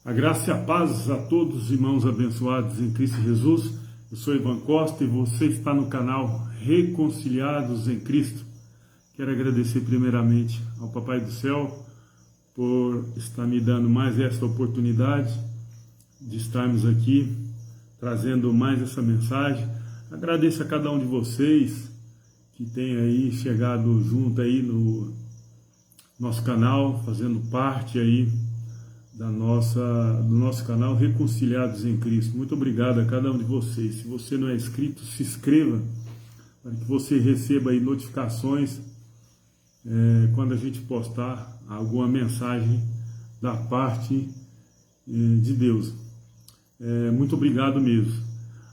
A graça e a paz a todos os irmãos abençoados em Cristo Jesus. Eu sou Ivan Costa e você está no canal Reconciliados em Cristo. Quero agradecer primeiramente ao Papai do Céu por estar me dando mais esta oportunidade de estarmos aqui trazendo mais essa mensagem. Agradeço a cada um de vocês que tem aí chegado junto aí no nosso canal, fazendo parte aí do nosso canal Reconciliados em Cristo. Muito obrigado a cada um de vocês. Se você não é inscrito, se inscreva para que você receba aí notificações quando a gente postar alguma mensagem da parte de Deus. Muito obrigado mesmo.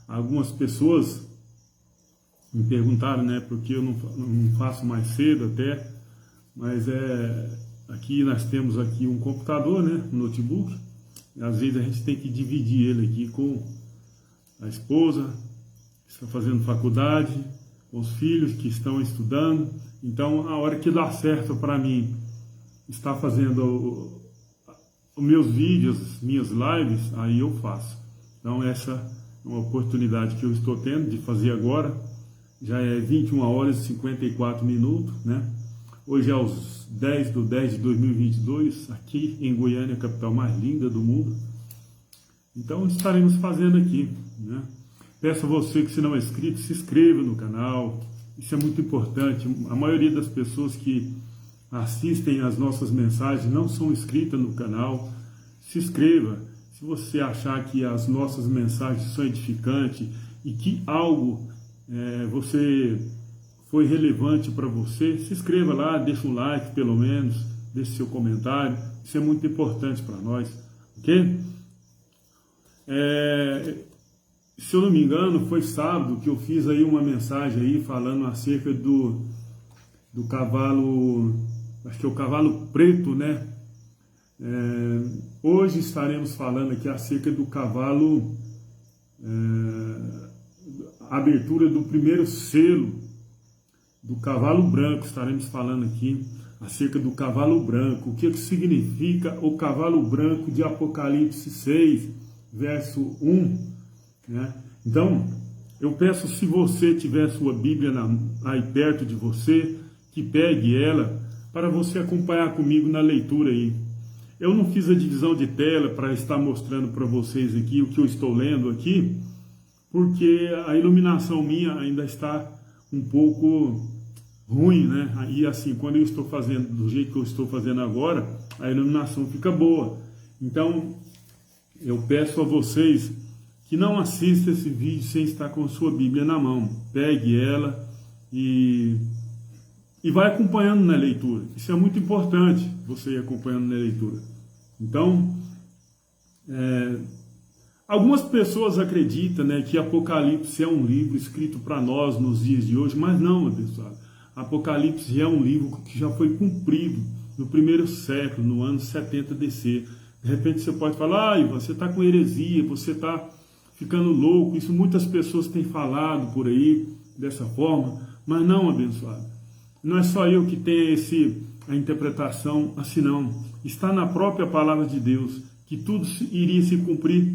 Algumas pessoas me perguntaram, né, porque eu não faço mais cedo até, mas aqui nós temos aqui um computador, né, um notebook, e às vezes a gente tem que dividir ele aqui com a esposa, que está fazendo faculdade, com os filhos que estão estudando. Então, a hora que dá certo para mim estar fazendo os meus vídeos, minhas lives, aí eu faço. Então, essa é uma oportunidade que eu estou tendo de fazer agora. Já é 21 horas e 54 minutos, né? Hoje é os 10/10/2022, aqui em Goiânia, a capital mais linda do mundo. Então, estaremos fazendo aqui, né? Peço a você que, se não é inscrito, se inscreva no canal. Isso é muito importante. A maioria das pessoas que assistem às nossas mensagens não são inscritas no canal. Se inscreva. Se você achar que as nossas mensagens são edificantes e que algo foi relevante para você, se inscreva lá, deixa um like pelo menos, deixe seu comentário. Isso é muito importante para nós, ok? Se eu não me engano, foi sábado que eu fiz aí uma mensagem aí falando acerca do cavalo, acho que é o cavalo preto, né? Hoje estaremos falando aqui acerca do cavalo, a abertura do primeiro selo do cavalo branco. Estaremos falando aqui acerca do cavalo branco, o que significa o cavalo branco de Apocalipse 6, verso 1, né? Então, eu peço, se você tiver sua Bíblia aí perto de você, que pegue ela para você acompanhar comigo na leitura aí. Eu não fiz a divisão de tela para estar mostrando para vocês aqui o que eu estou lendo aqui, porque a iluminação minha ainda está um pouco ruim, né? E assim, quando eu estou fazendo do jeito que eu estou fazendo agora, a iluminação fica boa. Então, eu peço a vocês que não assistam esse vídeo sem estar com a sua Bíblia na mão. Pegue ela e vai acompanhando na leitura. Isso é muito importante, você ir acompanhando na leitura. Então, algumas pessoas acreditam, né, que Apocalipse é um livro escrito para nós nos dias de hoje, mas não, meu pessoal. Apocalipse é um livro que já foi cumprido no primeiro século, no ano 70 DC. De repente você pode falar, você está com heresia, você está ficando louco. Isso muitas pessoas têm falado por aí dessa forma, mas não, abençoado. Não é só eu que tenho a interpretação assim, não. Está na própria palavra de Deus que tudo iria se cumprir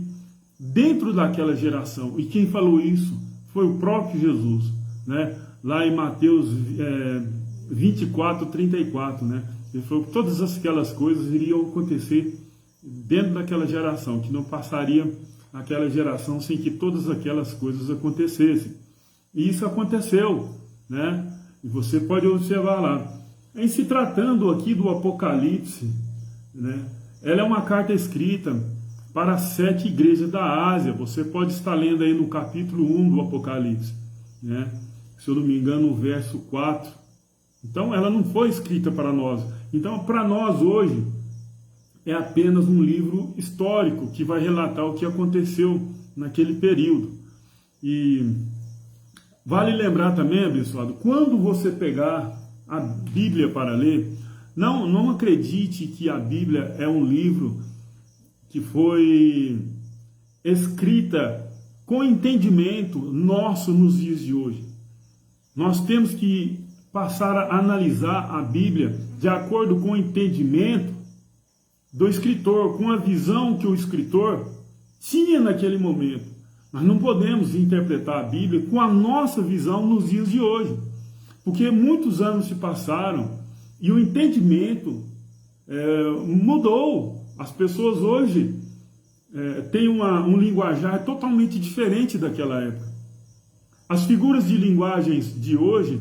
dentro daquela geração. E quem falou isso foi o próprio Jesus, né? Lá em Mateus 24:34, né? Ele falou que todas aquelas coisas iriam acontecer dentro daquela geração, que não passaria aquela geração sem que todas aquelas coisas acontecessem. E isso aconteceu, né? E você pode observar lá. Em se tratando aqui do Apocalipse, né? Ela é uma carta escrita para as 7 igrejas da Ásia. Você pode estar lendo aí no capítulo 1 do Apocalipse, né? Se eu não me engano, o verso 4. Então, ela não foi escrita para nós. Então, para nós hoje, é apenas um livro histórico que vai relatar o que aconteceu naquele período. E vale lembrar também, abençoado, quando você pegar a Bíblia para ler, não acredite que a Bíblia é um livro que foi escrita com entendimento nosso nos dias de hoje. Nós temos que passar a analisar a Bíblia de acordo com o entendimento do escritor, com a visão que o escritor tinha naquele momento. Nós não podemos interpretar a Bíblia com a nossa visão nos dias de hoje, porque muitos anos se passaram e o entendimento mudou. As pessoas hoje têm um linguajar totalmente diferente daquela época. As figuras de linguagens de hoje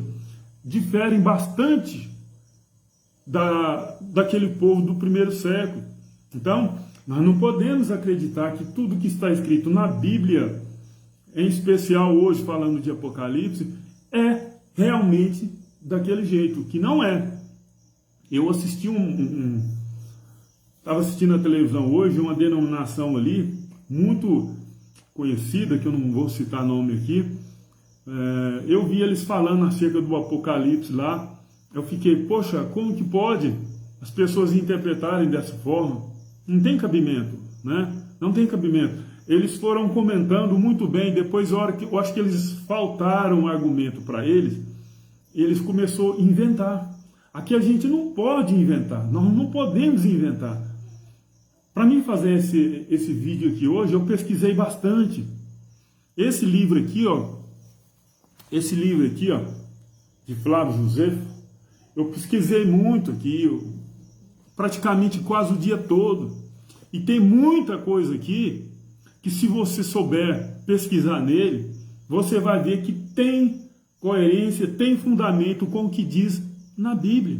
diferem bastante daquele povo do primeiro século. Então, nós não podemos acreditar que tudo que está escrito na Bíblia, em especial hoje falando de Apocalipse, é realmente daquele jeito, que não é. Eu assisti estava assistindo a televisão hoje, uma denominação ali, muito conhecida, que eu não vou citar nome aqui. Eu vi eles falando acerca do Apocalipse lá. Eu fiquei, poxa, como que pode as pessoas interpretarem dessa forma? Não tem cabimento, né? Não tem cabimento. Eles foram comentando muito bem, depois, eu acho que eles faltaram um argumento para eles, eles começaram a inventar. Aqui a gente não pode inventar, nós não podemos inventar. Para mim fazer esse vídeo aqui hoje, eu pesquisei bastante. Esse livro aqui, ó, de Flávio Josefo, eu pesquisei muito aqui, praticamente quase o dia todo. E tem muita coisa aqui que, se você souber pesquisar nele, você vai ver que tem coerência, tem fundamento com o que diz na Bíblia.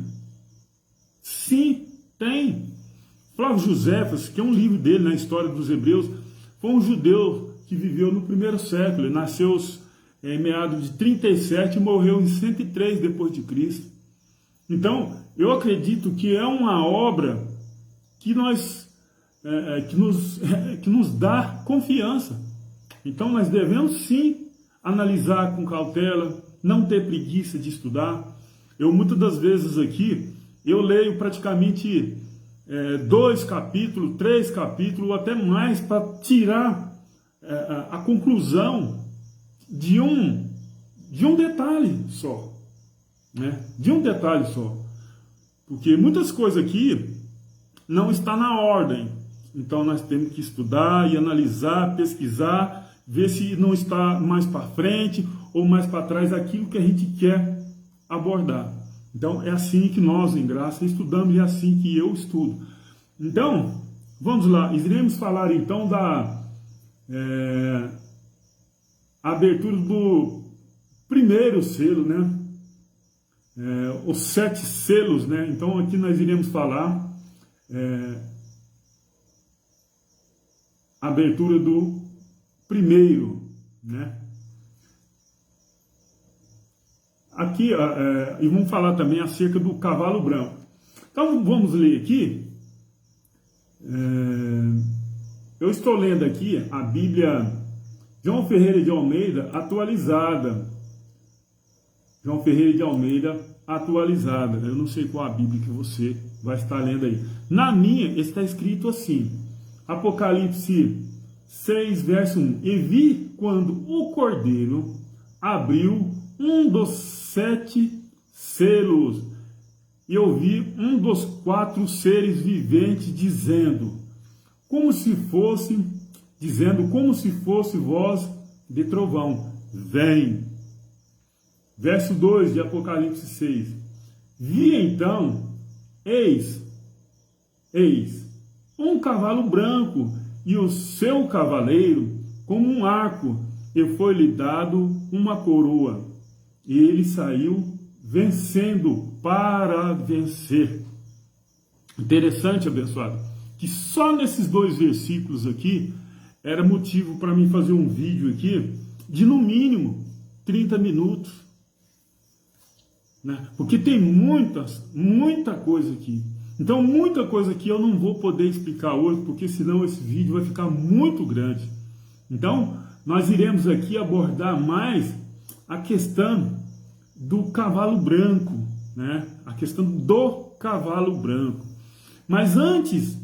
Sim, tem. Flávio Josefo, que é um livro dele na história dos Hebreus, foi um judeu que viveu no primeiro século. Ele nasceu em meados de 37 e morreu em 103 depois de Cristo. Então, eu acredito que é uma obra que nos dá confiança. Então, nós devemos sim analisar com cautela, não ter preguiça de estudar. Eu, muitas das vezes aqui, eu leio praticamente 2 capítulos, 3 capítulos, ou até mais, para tirar a conclusão de um detalhe só. Né? De um detalhe só. Porque muitas coisas aqui não estão na ordem. Então nós temos que estudar e analisar, pesquisar, ver se não está mais para frente ou mais para trás aquilo que a gente quer abordar. Então é assim que nós, em Graça, estudamos e é assim que eu estudo. Então, vamos lá. Iremos falar então da abertura do primeiro selo, né? Os 7 selos, né? Então aqui nós iremos falar a abertura do primeiro, né? Aqui, e vamos falar também acerca do cavalo branco. Então vamos ler aqui. Eu estou lendo aqui a Bíblia João Ferreira de Almeida atualizada. João Ferreira de Almeida atualizada. Eu não sei qual a Bíblia que você vai estar lendo aí. Na minha está escrito assim, Apocalipse 6, verso 1. E vi quando o Cordeiro abriu um dos 7 selos, e eu vi um dos 4 seres viventes dizendo, como se fosse voz de trovão, vem. Verso 2 de Apocalipse 6. Vi então, eis, um cavalo branco, e o seu cavaleiro como um arco, e foi-lhe dado uma coroa, e ele saiu vencendo para vencer. Interessante, abençoado, que só nesses 2 versículos aqui, era motivo para mim fazer um vídeo aqui, de no mínimo 30 minutos. Né? Porque tem muita coisa aqui. Então, muita coisa que eu não vou poder explicar hoje, porque senão esse vídeo vai ficar muito grande. Então, nós iremos aqui abordar mais a questão do cavalo branco, né? A questão do cavalo branco. Mas antes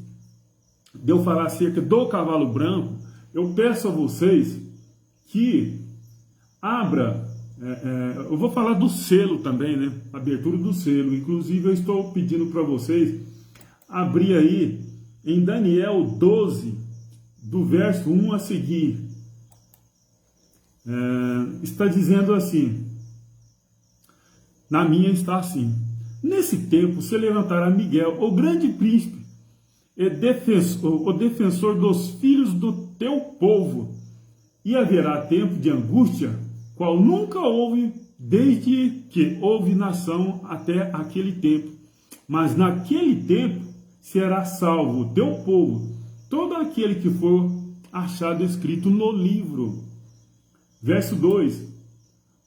de eu falar acerca do cavalo branco, eu peço a vocês que abra. Eu vou falar do selo também, né? Abertura do selo. Inclusive, eu estou pedindo para vocês abrir aí em Daniel 12, do verso 1 a seguir, está dizendo assim, na minha está assim: nesse tempo se levantará Miguel, o grande príncipe, o defensor dos filhos do teu povo, e haverá tempo de angústia, qual nunca houve, desde que houve nação até aquele tempo. Mas naquele tempo será salvo o teu povo, todo aquele que for achado escrito no livro. Verso 2: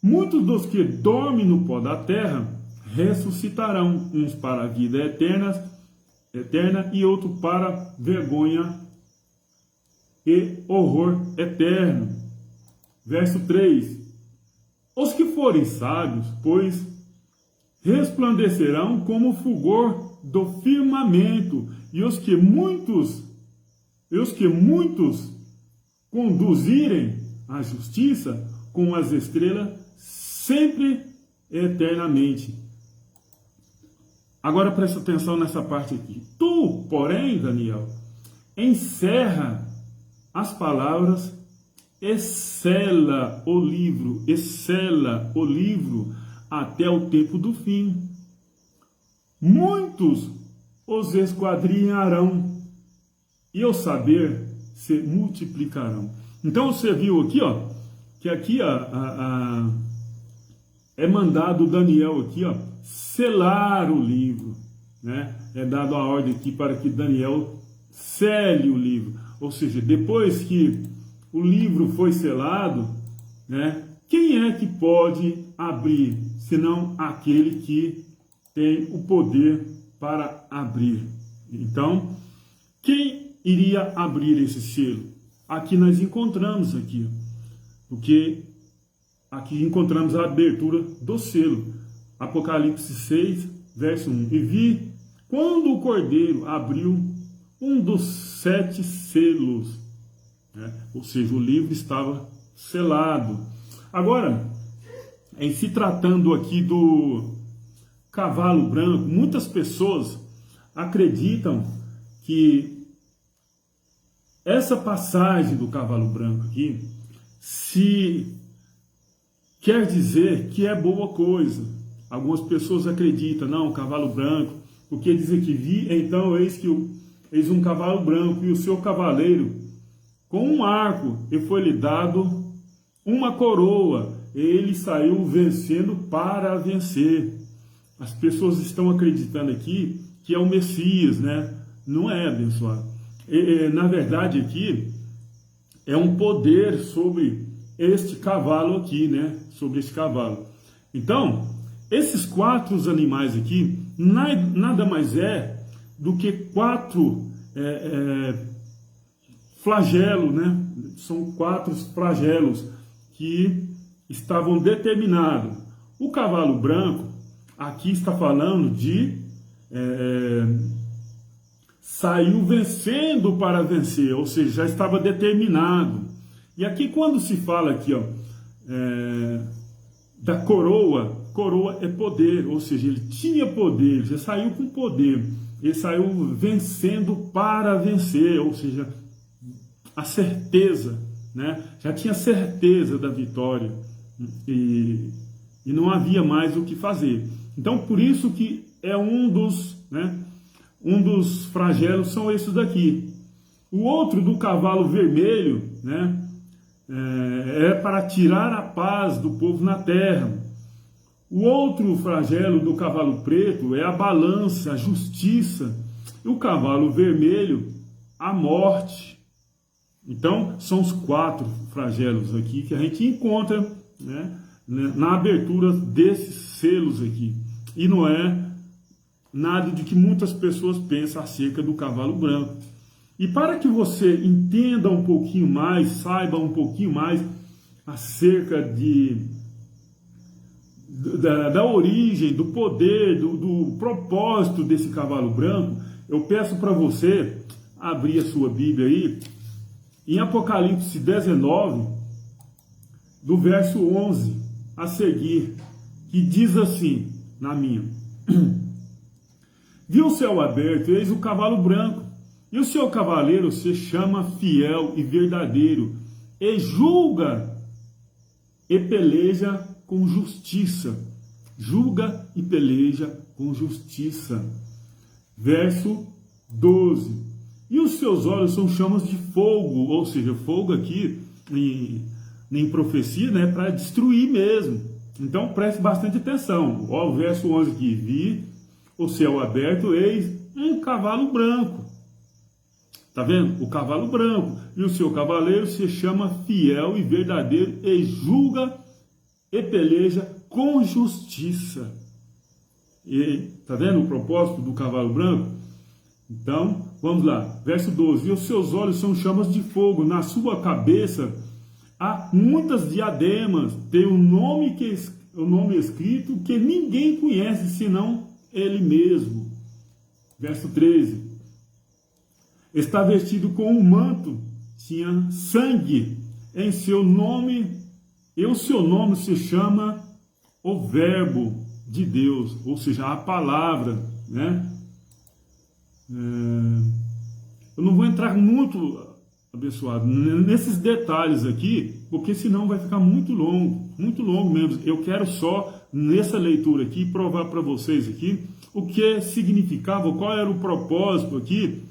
muitos dos que dormem no pó da terra ressuscitarão, uns para a vida eterna e outro para vergonha e horror eterno. Verso 3: os que forem sábios, pois, resplandecerão como o fulgor do firmamento, e os que muitos conduzirem a justiça com as estrelas sempre eternamente. Agora presta atenção nessa parte aqui. Tu, porém, Daniel, encerra as palavras, sela o livro até o tempo do fim. Muitos os esquadrinharão, e o saber se multiplicarão. Então você viu aqui, que aqui é mandado Daniel aqui, selar o livro, né? É dado a ordem aqui para que Daniel cele o livro. Ou seja, depois que o livro foi selado, né? Quem é que pode abrir, senão aquele que tem o poder para abrir? Então, quem iria abrir esse selo? Aqui nós encontramos aqui, porque aqui encontramos a abertura do selo. Apocalipse 6, verso 1. E vi quando o Cordeiro abriu um dos 7 selos, né? Ou seja, o livro estava selado. Agora, em se tratando aqui do cavalo branco, muitas pessoas acreditam que essa passagem do cavalo branco aqui se quer dizer que é boa coisa. Algumas pessoas acreditam, não, cavalo branco, porque diz aqui, vi, então eis um cavalo branco e o seu cavaleiro com um arco, e foi-lhe dado uma coroa, ele saiu vencendo para vencer. As pessoas estão acreditando aqui que é o Messias, né? Não é, abençoado. Na verdade aqui é um poder sobre este cavalo aqui, né? Sobre este cavalo. Então, esses 4 animais aqui nada mais é do que 4 flagelos, né? São 4 flagelos que estavam determinados. O cavalo branco aqui está falando de saiu vencendo para vencer, ou seja, já estava determinado. E aqui quando se fala aqui, da coroa é poder, ou seja, ele tinha poder, já saiu com poder, ele saiu vencendo para vencer, ou seja, a certeza, né? Já tinha certeza da vitória e não havia mais o que fazer. Então, por isso que é um dos flagelos são esses daqui. O outro do cavalo vermelho, né? É para tirar a paz do povo na terra. O outro flagelo do cavalo preto é a balança, a justiça. E o cavalo vermelho, a morte. Então, são os 4 flagelos aqui que a gente encontra, né, na abertura desses selos aqui. E não é nada de que muitas pessoas pensam acerca do cavalo branco. E para que você entenda um pouquinho mais, saiba um pouquinho mais acerca da origem, do poder, do propósito desse cavalo branco, eu peço para você abrir a sua Bíblia aí, em Apocalipse 19, do verso 11 a seguir, que diz assim, na minha: vi o céu aberto, eis o cavalo branco, E o seu cavaleiro se chama fiel e verdadeiro, e julga e peleja com justiça. Julga e peleja com justiça. Verso 12. E os seus olhos são chamas de fogo, ou seja, fogo aqui em profecia, né, para destruir mesmo. Então preste bastante atenção. Ó, o verso 11 aqui: vi o céu aberto, eis um cavalo branco. Tá vendo? O cavalo branco. E o seu cavaleiro se chama fiel e verdadeiro, e julga e peleja com justiça. E tá vendo o propósito do cavalo branco? Então, vamos lá. Verso 12. E os seus olhos são chamas de fogo, na sua cabeça há muitas diademas, tem um nome escrito que ninguém conhece senão ele mesmo. Verso 13. Está vestido com um manto, tinha sangue em seu nome, e o seu nome se chama o Verbo de Deus, ou seja, a palavra, né? Eu não vou entrar muito, abençoado, nesses detalhes aqui, porque senão vai ficar muito longo mesmo. Eu quero só, nessa leitura aqui, provar para vocês aqui o que significava, qual era o propósito aqui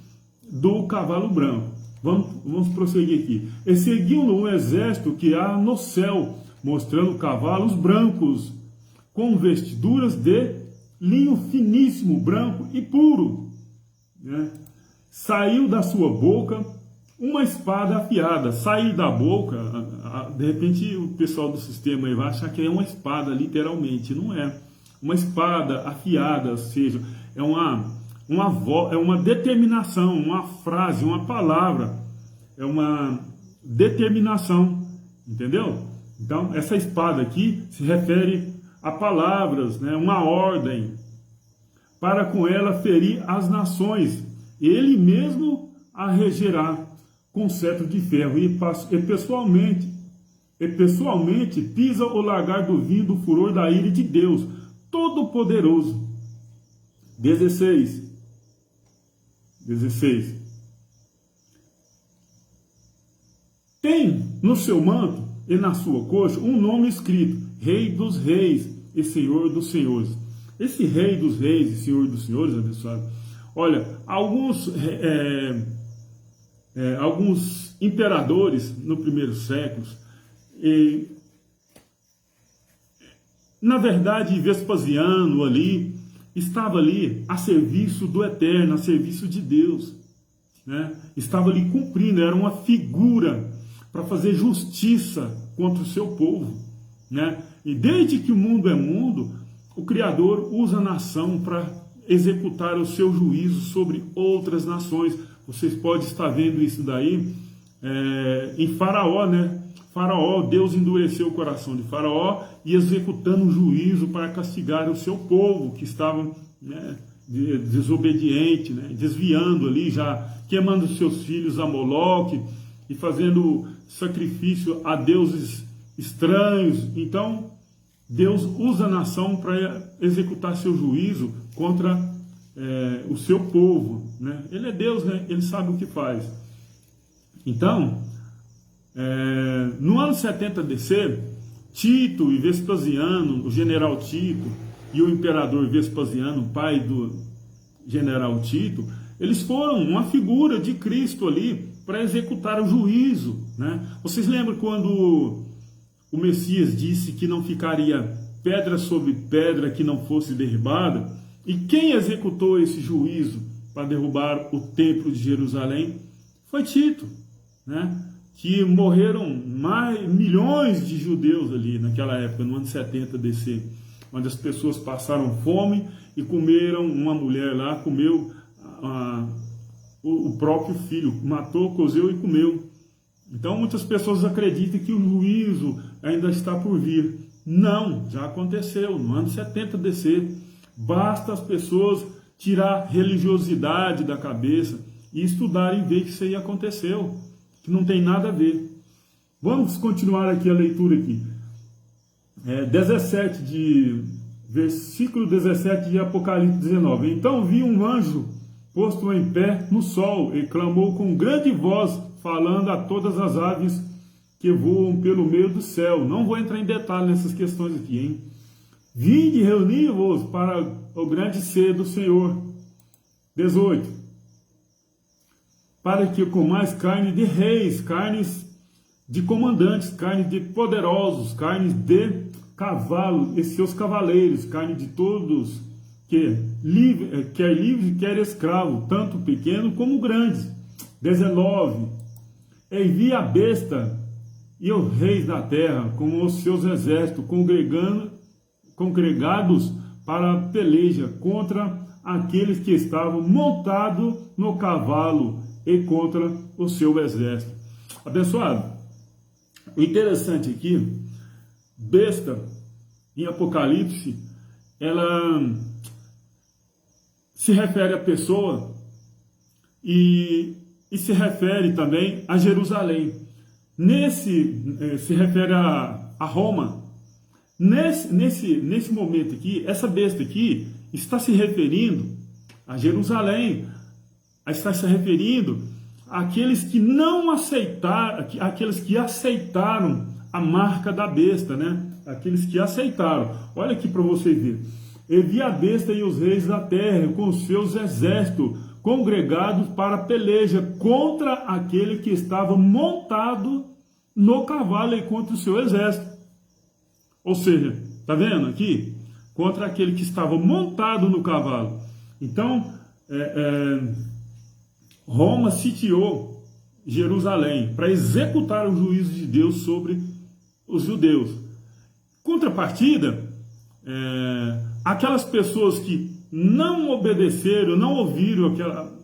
do cavalo branco. Vamos prosseguir aqui. E seguiu-no um exército que há no céu, mostrando cavalos brancos, com vestiduras de linho finíssimo, branco e puro, né? Saiu da sua boca uma espada afiada. Sair da boca, de repente o pessoal do sistema aí vai achar que é uma espada, literalmente. Não é. Uma espada afiada, ou seja, é uma determinação, uma frase, uma palavra, é uma determinação, entendeu? Então, essa espada aqui se refere a palavras, né? Uma ordem, para com ela ferir as nações, ele mesmo a regerá com cetro de ferro, e pessoalmente pisa o lagar do vinho do furor da ira de Deus Todo-Poderoso. 16. Tem no seu manto e na sua coxa um nome escrito: Rei dos Reis e Senhor dos Senhores. Esse Rei dos Reis e Senhor dos Senhores, abençoado, olha, alguns imperadores no primeiro século, na verdade, Vespasiano ali estava ali a serviço do Eterno, a serviço de Deus, né? Estava ali cumprindo, era uma figura para fazer justiça contra o seu povo, né? E desde que o mundo é mundo, o Criador usa a nação para executar o seu juízo sobre outras nações. Vocês podem estar vendo isso daí em Faraó, né? Faraó, Deus endureceu o coração de Faraó e executando um juízo para castigar o seu povo que estava, né, desobediente, né, desviando ali, já queimando seus filhos a Moloque e fazendo sacrifício a deuses estranhos. Então, Deus usa a nação para executar seu juízo contra o seu povo, né? Ele é Deus, né? Ele sabe o que faz. Então, no ano 70 DC, Tito e Vespasiano, o general Tito e o imperador Vespasiano, pai do general Tito, eles foram uma figura de Cristo ali para executar o juízo, né? Vocês lembram quando o Messias disse que não ficaria pedra sobre pedra que não fosse derribada? E quem executou esse juízo para derrubar o templo de Jerusalém? Foi Tito, né? Que morreram milhões de judeus ali naquela época, no ano 70 DC, onde as pessoas passaram fome e comeram, uma mulher lá comeu o próprio filho, matou, cozeu e comeu. Então muitas pessoas acreditam que o juízo ainda está por vir. Não, já aconteceu, no ano 70 DC. Basta as pessoas tirar religiosidade da cabeça e estudarem e ver que isso aí aconteceu, que não tem nada a ver. Vamos continuar aqui a leitura aqui. 17 versículo 17 de Apocalipse 19. Então vi um anjo posto em pé no sol, e clamou com grande voz, falando a todas as aves que voam pelo meio do céu. Não vou entrar em detalhe nessas questões aqui, hein? Vinde, reuni-vos para o grande ser do Senhor. 18. Para que comais carne de reis, carnes de comandantes, carne de poderosos, carne de cavalos e seus cavaleiros, carne de todos, quer livre, quer escravo, tanto pequeno como grande. 19. Envia a besta e os reis da terra, com os seus exércitos, congregados para a peleja contra aqueles que estavam montados no cavalo e contra o seu exército. Abençoado, o interessante aqui, besta, em Apocalipse, ela se refere à pessoa e se refere também a Jerusalém. Se refere a Roma. Nesse momento aqui, essa besta aqui está se referindo a Jerusalém, está se referindo àqueles que não aceitaram, aqueles que aceitaram a marca da besta, né? Aqueles que aceitaram. Olha aqui para você ver. Envia a besta e os reis da terra com os seus exércitos congregados para a peleja contra aquele que estava montado no cavalo e contra o seu exército. Ou seja, tá vendo aqui? Contra aquele que estava montado no cavalo. Então, Roma sitiou Jerusalém para executar o juízo de Deus sobre os judeus. Contrapartida, aquelas pessoas que não obedeceram, não ouviram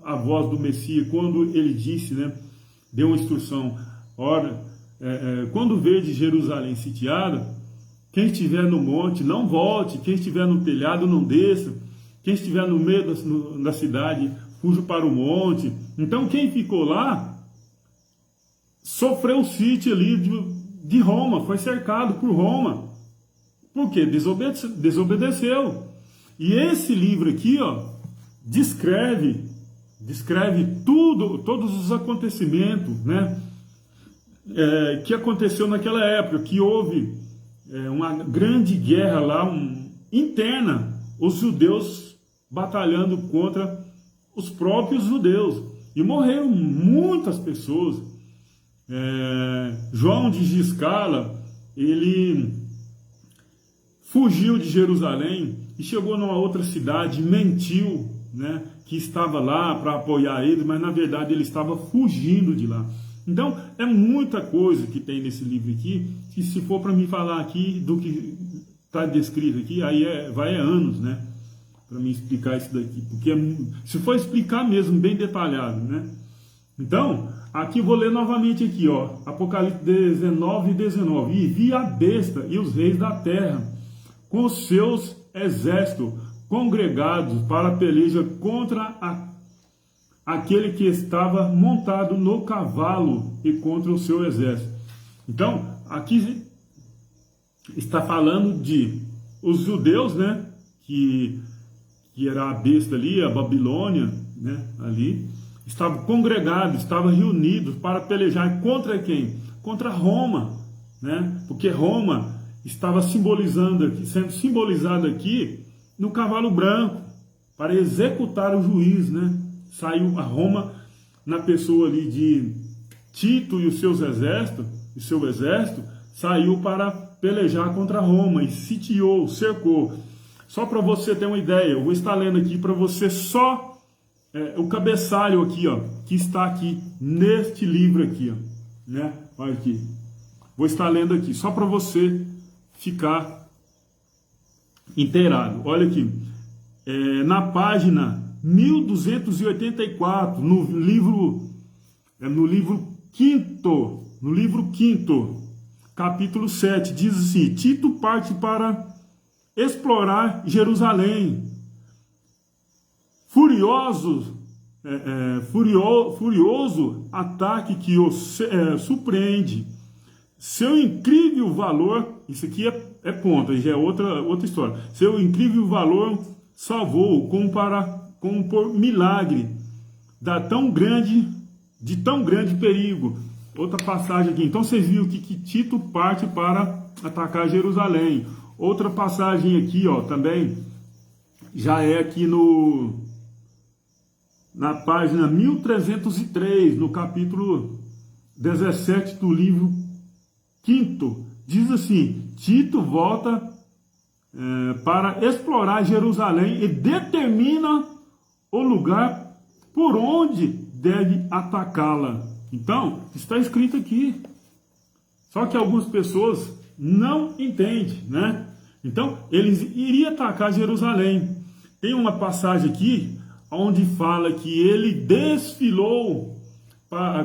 a voz do Messias quando ele disse, né, deu uma instrução, ora, quando vede Jerusalém sitiada, quem estiver no monte não volte, quem estiver no telhado não desça, quem estiver no meio da cidade fuja para o monte. Então quem ficou lá sofreu o sítio ali de Roma, foi cercado por Roma. Por quê? Desobedeceu. E esse livro aqui, ó, descreve todos os acontecimentos, né, que aconteceu naquela época, que houve uma grande guerra lá, interna, os judeus batalhando contra os próprios judeus. E morreram muitas pessoas. João de Giscala, ele fugiu de Jerusalém e chegou numa outra cidade, mentiu, né, que estava lá para apoiar ele, mas na verdade ele estava fugindo de lá. Então, é muita coisa que tem nesse livro aqui, que se for para me falar aqui do que está descrito aqui, aí vai anos, né, para me explicar isso daqui, porque se for explicar mesmo, bem detalhado, né. Então, aqui vou ler novamente aqui, ó, Apocalipse 19:19, e vi a besta e os reis da terra, com os seus exércitos congregados para a peleja contra aquele que estava montado no cavalo e contra o seu exército. Então, aqui está falando de os judeus, né, que era a besta ali, a Babilônia, né, ali, estavam congregados, estavam reunidos para pelejar contra quem? Contra Roma, né, porque Roma estava sendo simbolizado aqui no cavalo branco, para executar o juiz, né? Saiu a Roma na pessoa ali de Tito e os seus exércitos, e seu exército saiu para pelejar contra Roma e sitiou, cercou. Só para você ter uma ideia, eu vou estar lendo aqui para você só o cabeçalho aqui, ó, que está aqui neste livro aqui, ó, né? Olha aqui, vou estar lendo aqui só para você ficar inteirado. Olha aqui, na página 1284, no livro quinto, capítulo 7, diz assim: Tito parte para explorar Jerusalém. Furioso ataque que o surpreende. Seu incrível valor, isso aqui é ponta, já é outra história. Seu incrível valor salvou como para como por milagre, de tão grande perigo. Outra passagem aqui. Então vocês viram que Tito parte para atacar Jerusalém. Outra passagem aqui, ó, também já é aqui na página 1303, no capítulo 17 do livro 5. Diz assim: Tito volta para explorar Jerusalém e determina o lugar por onde deve atacá-la. Então, está escrito aqui. Só que algumas pessoas não entendem, né? Então, eles iriam atacar Jerusalém. Tem uma passagem aqui onde fala que ele desfilou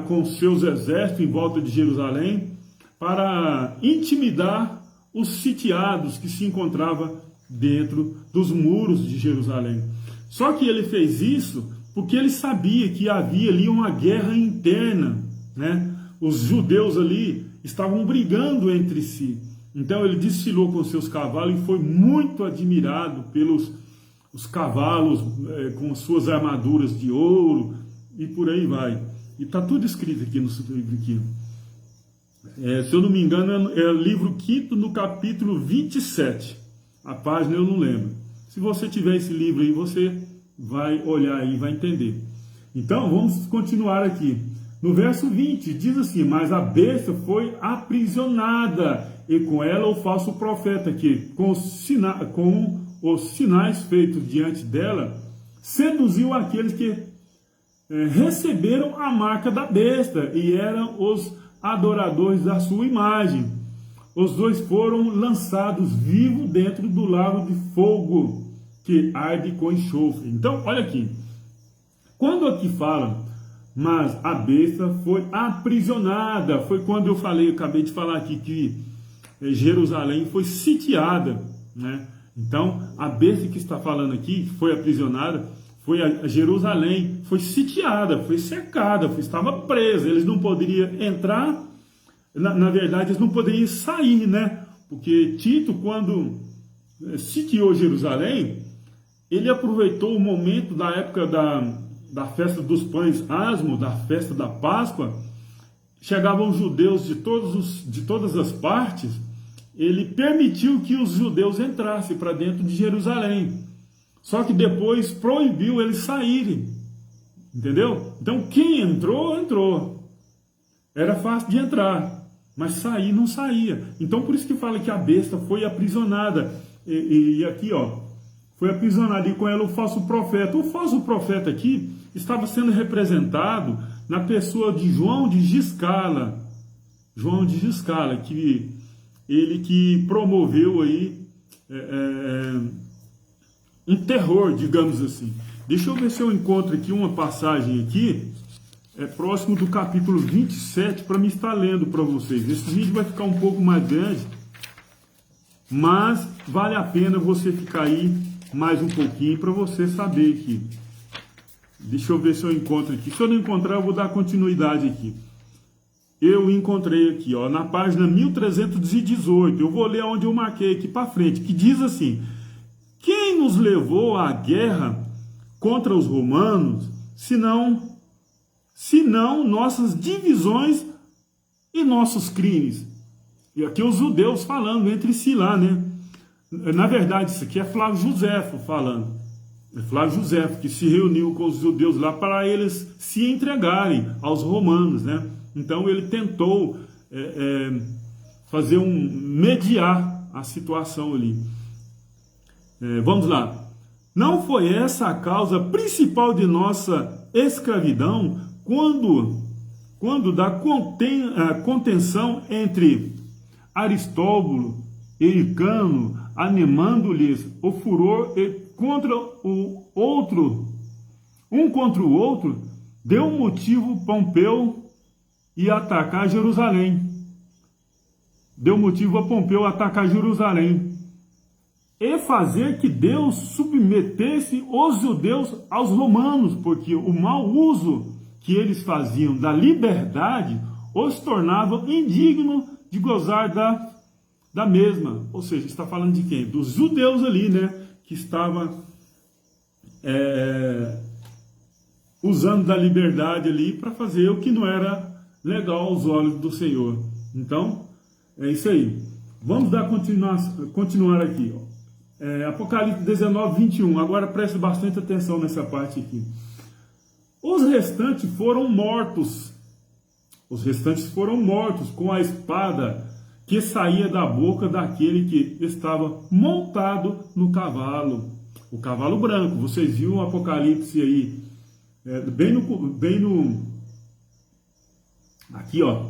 com seus exércitos em volta de Jerusalém para intimidar os sitiados que se encontravam dentro dos muros de Jerusalém. Só que ele fez isso porque ele sabia que havia ali uma guerra interna, né? Os judeus ali estavam brigando entre si. Então ele desfilou com seus cavalos e foi muito admirado pelos os cavalos com suas armaduras de ouro e por aí vai. E está tudo escrito aqui no livro aqui. Se eu não me engano, é o livro 5, no capítulo 27. A página eu não lembro. Se você tiver esse livro aí, você vai olhar e vai entender. Então, vamos continuar aqui. No verso 20, diz assim: mas a besta foi aprisionada, e com ela o falso profeta, que com os sinais feitos diante dela, seduziu aqueles que receberam a marca da besta, e eram os adoradores da sua imagem. Os dois foram lançados vivos dentro do lago de fogo, que arde com enxofre. Então, olha aqui. Quando aqui fala, mas a besta foi aprisionada, foi quando eu acabei de falar aqui que Jerusalém foi sitiada, né? Então, a besta que está falando aqui, que foi aprisionada, foi a Jerusalém, foi sitiada, foi cercada, estava presa, eles não poderiam entrar, na verdade, eles não poderiam sair, né? Porque Tito, quando sitiou Jerusalém, ele aproveitou o momento da época da festa dos pães asmos, da festa da Páscoa. Chegavam judeus de todas as partes. Ele permitiu que os judeus entrassem para dentro de Jerusalém. Só que depois proibiu eles saírem. Entendeu? Então quem entrou, entrou. Era fácil de entrar, mas sair não saía. Então por isso que fala que a besta foi aprisionada. E aqui, ó, foi aprisionado, e com ela o falso profeta. O falso profeta aqui estava sendo representado na pessoa de João de Giscala. João de Giscala, que ele que promoveu aí um terror, digamos assim. Deixa eu ver se eu encontro aqui uma passagem aqui, próximo do capítulo 27, para me estar lendo para vocês. Esse vídeo vai ficar um pouco mais grande, mas vale a pena você ficar aí mais um pouquinho para você saber aqui. Deixa eu ver se eu encontro aqui. Se eu não encontrar, eu vou dar continuidade aqui. Eu encontrei aqui, ó, na página 1318. Eu vou ler onde eu marquei aqui para frente, que diz assim: quem nos levou à guerra contra os romanos, senão nossas divisões e nossos crimes? E aqui os judeus falando entre si lá, né? Na verdade, isso aqui é Flávio Joséfo falando. É Flávio Joséfo que se reuniu com os judeus lá para eles se entregarem aos romanos, né? Então ele tentou mediar a situação ali. Vamos lá. Não foi essa a causa principal de nossa escravidão quando da contenção entre Aristóbulo e Icano, animando-lhes o furor contra o outro, contra o outro, deu motivo Pompeu e atacar Jerusalém. Deu motivo a Pompeu atacar Jerusalém e fazer que Deus submetesse os judeus aos romanos, porque o mau uso que eles faziam da liberdade os tornava indignos de gozar da mesma. Ou seja, está falando de quem? Dos judeus ali, né? Que estava usando da liberdade ali para fazer o que não era legal aos olhos do Senhor. Então, é isso aí. Vamos continuar aqui. Apocalipse 19, 21. Agora preste bastante atenção nessa parte aqui. Os restantes foram mortos. Os restantes foram mortos com a espada que saía da boca daquele que estava montado no cavalo. O cavalo branco. Vocês viram o Apocalipse aí, aqui, ó,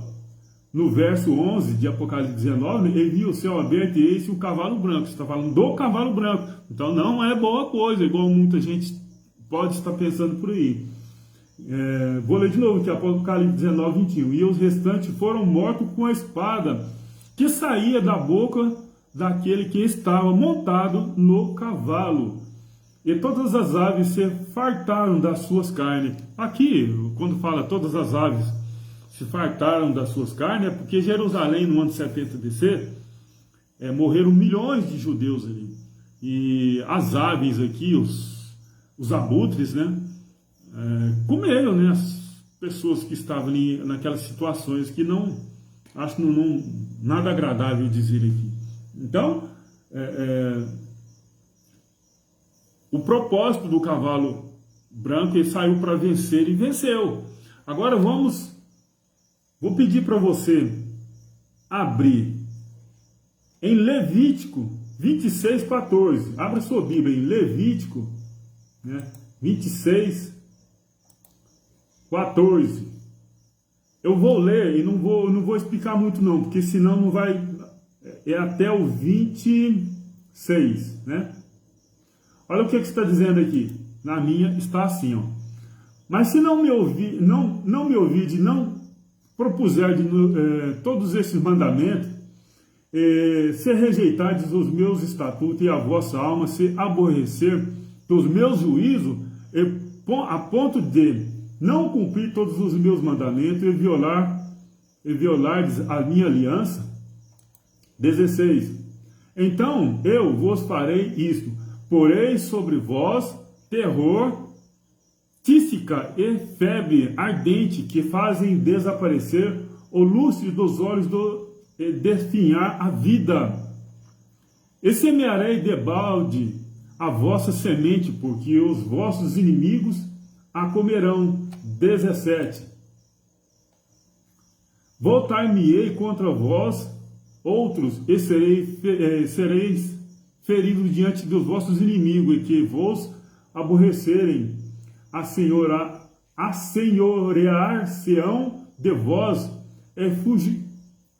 no verso 11 de Apocalipse 19, ele viu o céu aberto e esse o cavalo branco. Você está falando do cavalo branco. Então não é boa coisa, igual muita gente pode estar pensando por aí. Vou ler de novo aqui, Apocalipse 19, 21. E os restantes foram mortos com a espada que saía da boca daquele que estava montado no cavalo. E todas as aves se fartaram das suas carnes. Aqui, quando fala todas as aves se fartaram das suas carnes, é porque Jerusalém, no ano 70 DC, morreram milhões de judeus ali. E as aves aqui, os abutres, né, comeram, né, as pessoas que estavam ali naquelas situações que não, acho não nada agradável dizer aqui. Então, o propósito do cavalo branco, ele saiu para vencer e venceu. Agora vou pedir para você abrir em Levítico 26, 14. Abra sua Bíblia em Levítico, né, 26, 14. Eu vou ler e não vou explicar muito não, porque senão não vai... É até o 26, né? Olha o que está dizendo aqui. Na minha está assim, ó. Mas se não me ouvir, não me ouvir, não propuser todos esses mandamentos, se rejeitardes os meus estatutos e a vossa alma se aborrecer dos meus juízos, a ponto de não cumprir todos os meus mandamentos e violardes a minha aliança. 16. Então eu vos farei isto: porei sobre vós terror, tísica e febre ardente, que fazem desaparecer o lustre dos olhos e desfinhar a vida. E semearei debalde a vossa semente, porque os vossos inimigos a comerão. 17. Voltar-me-ei contra vós outros, e sereis feridos diante dos vossos inimigos, e que vos aborrecerem, assenhorear-se-ão de vós, e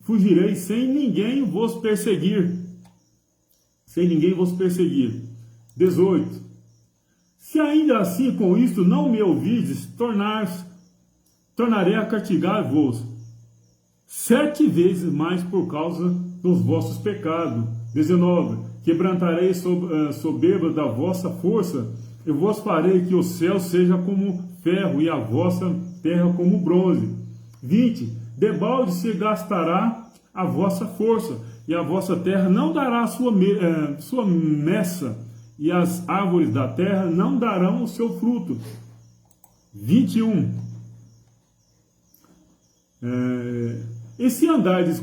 fugireis sem ninguém vos perseguir. Sem ninguém vos perseguir. 18. Se ainda assim com isto não me ouvides, tornarei a castigar-vos 7 vezes mais por causa dos vossos pecados. 19. Quebrantarei soberba da vossa força, e vos farei que o céu seja como ferro e a vossa terra como bronze. 20. Debalde se gastará a vossa força, e a vossa terra não dará sua messa, e as árvores da terra não darão o seu fruto. 21. E se andardes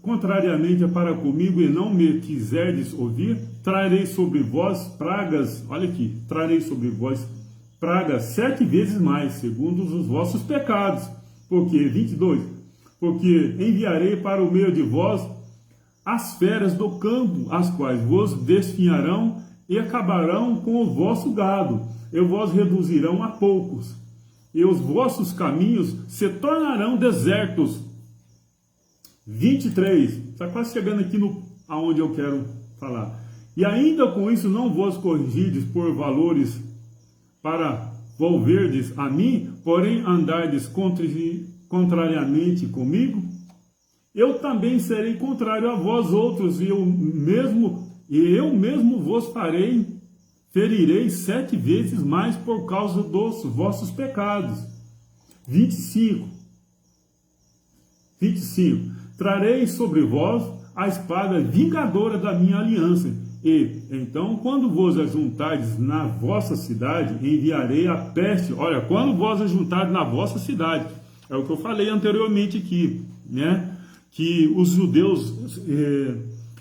contrariamente para comigo e não me quiserdes ouvir, trarei sobre vós pragas, olha aqui, trarei sobre vós pragas 7 vezes mais, segundo os vossos pecados. Porque, 22, porque enviarei para o meio de vós as feras do campo, as quais vos desfinharão e acabarão com o vosso gado, e vos reduzirão a poucos, e os vossos caminhos se tornarão desertos. 23, está quase chegando aqui aonde eu quero falar. E ainda com isso não vos corrigides por valores para volverdes a mim, porém andardes contrariamente comigo, eu também serei contrário a vós outros, e eu mesmo vos ferirei 7 vezes mais por causa dos vossos pecados. 25. Trarei sobre vós a espada vingadora da minha aliança, E então, quando vos ajuntardes na vossa cidade, enviarei a peste. Olha, quando vos ajuntardes na vossa cidade, é o que eu falei anteriormente aqui, né? Que os judeus,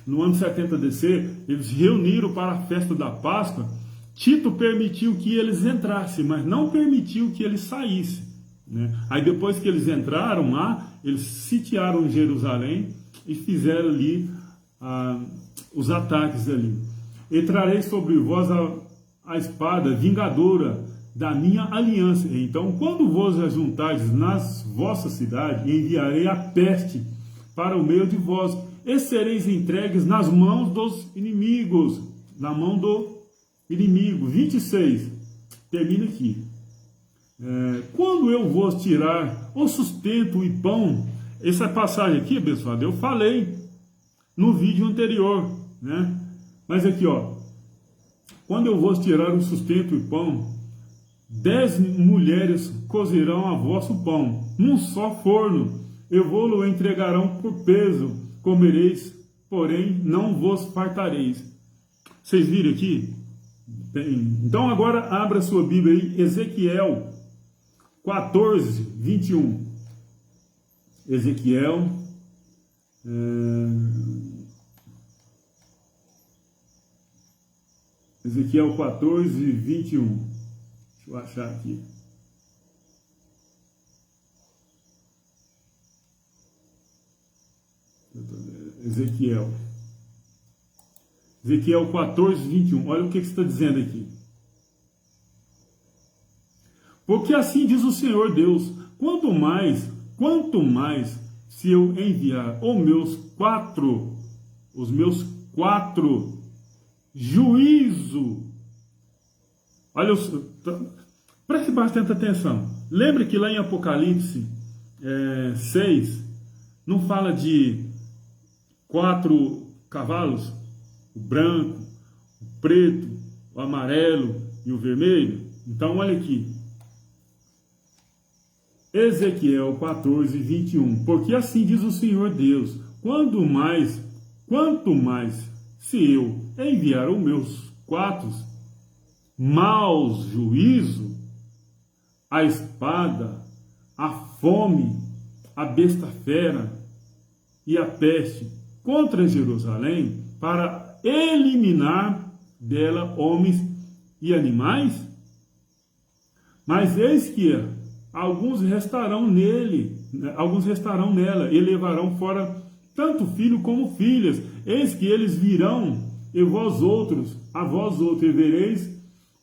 no ano 70 DC, eles reuniram para a festa da Páscoa. Tito permitiu que eles entrassem, mas não permitiu que eles saíssem, né? Aí depois que eles entraram lá, eles sitiaram Jerusalém e fizeram ali os ataques ali. E trarei sobre vós a espada vingadora da minha aliança. Então, quando vos ajuntardes nas vossas cidades, enviarei a peste para o meio de vós, e sereis entregues nas mãos dos inimigos, na mão do inimigo. 26, termina aqui. Quando eu vos tirar o sustento e pão, essa passagem aqui, abençoado, eu falei no vídeo anterior, né? Mas aqui, ó, quando eu vos tirar o sustento e pão, 10 mulheres cozerão a vosso pão, num só forno, e vou-lo entregarão por peso, comereis, porém não vos fartareis. Vocês viram aqui? Então agora abra sua Bíblia aí, Ezequiel 14, 21. Ezequiel Ezequiel 14, 21. Deixa eu achar aqui. Ezequiel 14, 21. Olha o que está dizendo aqui. Porque assim diz o Senhor Deus: quanto mais se eu enviar os meus quatro juízo. Olha, preste bastante atenção. Lembre que lá em Apocalipse 6, não fala de 4 cavalos, o branco, o preto, o amarelo e o vermelho? Então olha aqui, Ezequiel 14, 21. Porque assim diz o Senhor Deus: quanto mais se eu enviar os meus 4 maus juízo, a espada, a fome, a besta fera e a peste contra Jerusalém, para eliminar dela homens e animais? Mas eis que alguns restarão nela, e levarão fora tanto filho como filhas. Eis que eles virão, e a vós outros, e vereis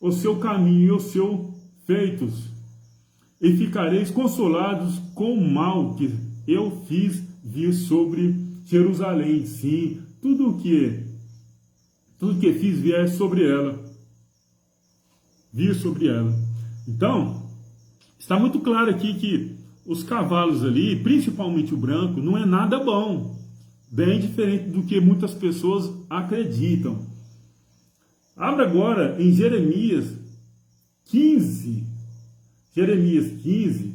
o seu caminho e os seus feitos, e ficareis consolados com o mal que eu fiz vir sobre Jerusalém. Sim, tudo que fiz vir sobre ela. Então, está muito claro aqui que os cavalos ali, principalmente o branco, não é nada bom. Bem diferente do que muitas pessoas acreditam. Abra agora em Jeremias 15. Jeremias 15,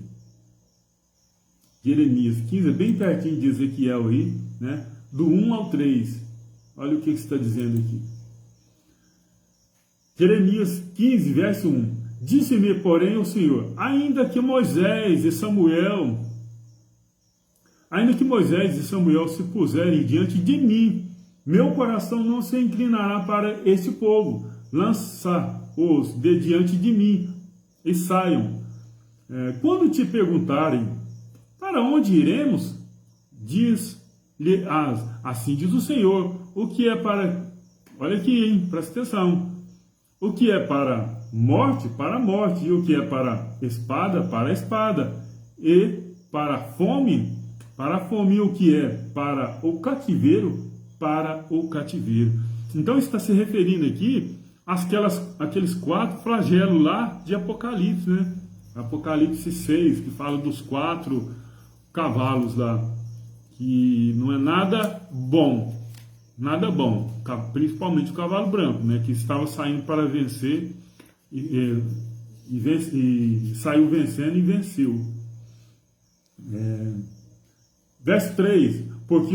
é bem pertinho de Ezequiel aí, né? Do 1 ao 3. Olha o que está dizendo aqui. Jeremias 15, verso 1. Disse-me, porém, o Senhor: ainda que Moisés e Samuel se puserem diante de mim, meu coração não se inclinará para este povo. Lança-os de diante de mim e saiam. Quando te perguntarem: para onde iremos? Diz-lhe assim diz o Senhor: o que é para... Olha aqui, hein? Presta atenção. O que é para morte, para a morte. E o que é para espada, para a espada. E para fome, para a fome. E o que é para o cativeiro, para o cativeiro. Então está se referindo aqui àqueles 4 flagelos lá de Apocalipse, né? Apocalipse 6, que fala dos 4 cavalos lá, que não é nada bom, principalmente o cavalo branco, né? Que estava saindo para vencer e saiu vencendo e venceu. Verso 3, porque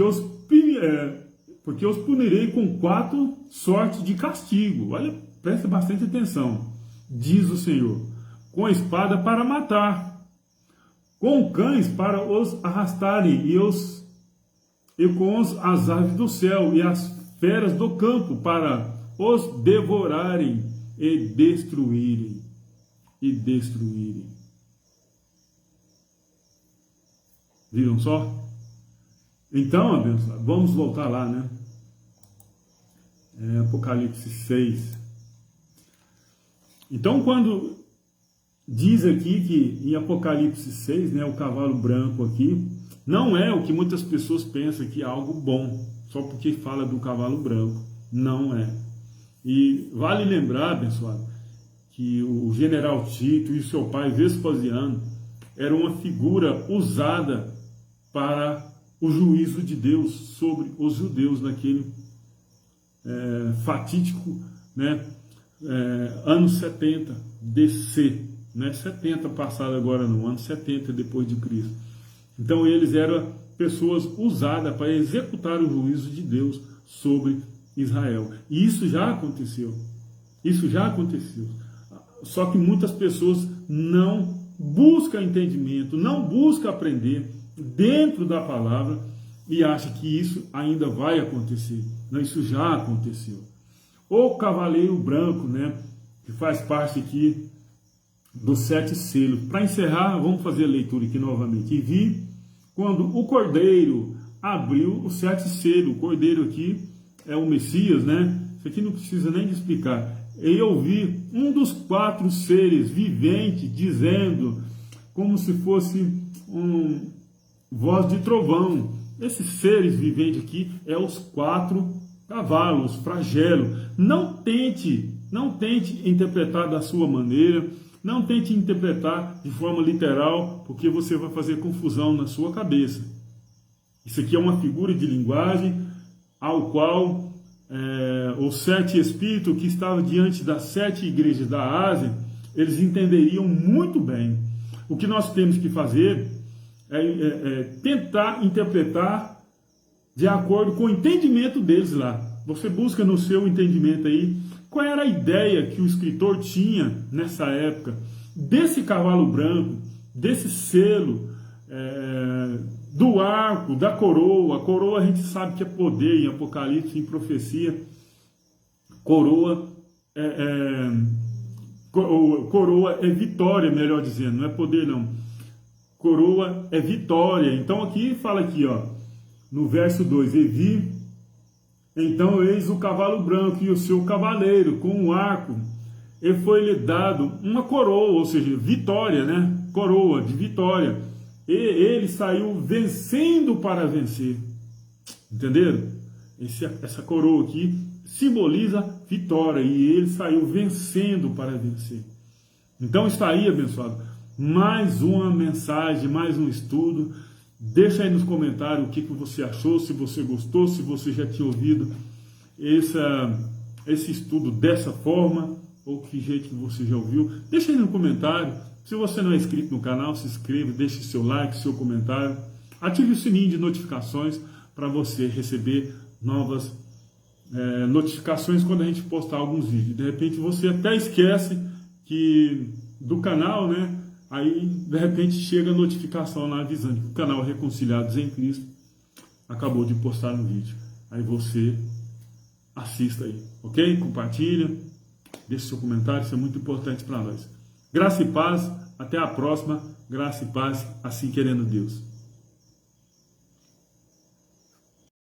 porque eu os punirei com 4 sortes de castigo. Olha, presta bastante atenção. Diz o Senhor: com a espada para matar, com cães para os arrastarem, e com as aves do céu e as feras do campo para os devorarem e destruírem. Viram só? Então, abençoado, vamos voltar lá, né? Apocalipse 6. Então, quando diz aqui que em Apocalipse 6, né, o cavalo branco aqui, não é o que muitas pessoas pensam que é algo bom, só porque fala do cavalo branco. Não é. E vale lembrar, abençoado, que o general Tito e seu pai Vespasiano eram uma figura usada para o juízo de Deus sobre os judeus naquele fatídico, né, ano 70 DC, né, 70 passado agora no ano 70 depois de Cristo. Então eles eram pessoas usadas para executar o juízo de Deus sobre Israel. E isso já aconteceu. Isso já aconteceu. Só que muitas pessoas não buscam entendimento, não buscam aprender dentro da palavra e acham que isso ainda vai acontecer. Não, isso já aconteceu. O cavaleiro branco, né, que faz parte aqui dos 7 selos. Para encerrar, vamos fazer a leitura aqui novamente. E vi quando o cordeiro abriu os 7 selos. O cordeiro aqui é o Messias, né? Isso aqui não precisa nem de explicar. E eu vi um dos 4 seres viventes dizendo, como se fosse voz de trovão. Esses seres viventes aqui é os 4 cavalos, flagelo. Não tente interpretar da sua maneira, não tente interpretar de forma literal, porque você vai fazer confusão na sua cabeça. Isso aqui é uma figura de linguagem ao qual os 7 espíritos que estavam diante das 7 igrejas da Ásia, eles entenderiam muito bem. O que nós temos que fazer é tentar interpretar de acordo com o entendimento deles lá. Você busca no seu entendimento aí qual era a ideia que o escritor tinha nessa época desse cavalo branco, desse selo, do arco, da coroa. A coroa a gente sabe que é poder em Apocalipse, em profecia. Coroa é vitória, melhor dizendo, não é poder não. Coroa é vitória. Então aqui fala aqui, ó, no verso 2, e vi, então eis o cavalo branco e o seu cavaleiro com um arco, e foi-lhe dado uma coroa, ou seja, vitória, né? Coroa de vitória. E ele saiu vencendo para vencer. Entenderam? Essa coroa aqui simboliza vitória, e ele saiu vencendo para vencer. Então está aí, abençoado, mais uma mensagem, mais um estudo. Deixa aí nos comentários o que você achou, se você gostou, se você já tinha ouvido esse estudo dessa forma, ou que jeito que você já ouviu. Deixa aí no comentário. Se você não é inscrito no canal, se inscreva, deixe seu like, seu comentário. Ative o sininho de notificações para você receber novas notificações quando a gente postar alguns vídeos. De repente você até esquece do canal, né? Aí, de repente, chega a notificação lá avisando que o canal Reconciliados em Cristo acabou de postar um vídeo. Aí você assista aí, ok? Compartilha, deixe seu comentário, isso é muito importante para nós. Graça e paz, até a próxima. Graça e paz, assim querendo Deus.